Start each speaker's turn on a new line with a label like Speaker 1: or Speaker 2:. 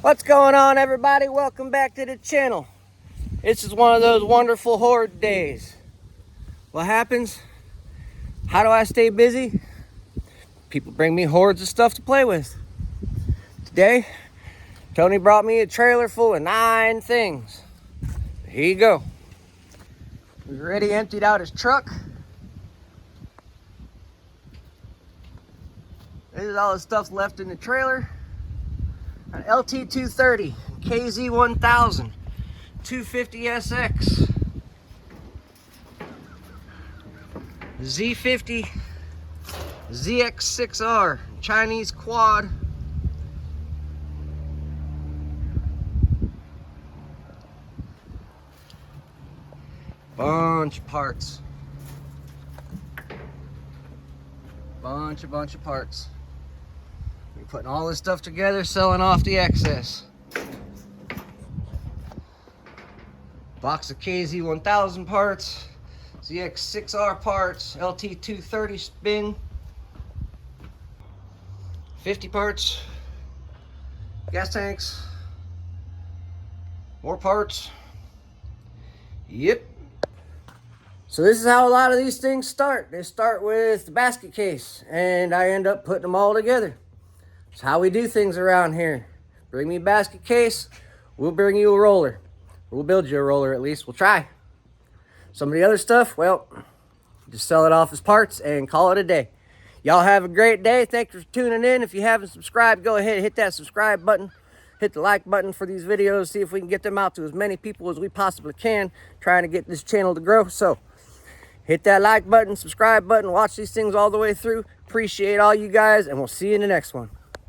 Speaker 1: What's going on, everybody? Welcome back to the channel. This is one of those wonderful hoard days. What happens? How do I stay busy? People bring me hordes of stuff to play with. Today, Tony brought me a trailer full of 9 things. Here you go. We've already emptied out his truck. This is all the stuff left in the trailer. An LT230, KZ1000, 250SX, Z50, ZX6R, Chinese quad, bunch of parts, bunch of parts. We're putting all this stuff together, selling off the excess. Box of KZ1000 parts, ZX6R parts, LT230 spin, 50 parts, gas tanks, more parts. Yep. So this is how a lot of these things start. They start with the basket case, and I end up putting them all together. It's how we do things around here. Bring me a basket case, we'll bring you a roller. We'll build you a roller at least, we'll try. Some of the other stuff, well, just sell it off as parts and call it a day. Y'all have a great day. Thanks for tuning in. If you haven't subscribed, go ahead and hit that subscribe button. Hit the like button for these videos. See if we can get them out to as many people as we possibly can. Trying to get this channel to grow. So hit that like button, subscribe button, watch these things all the way through. Appreciate all you guys, and we'll see you in the next one.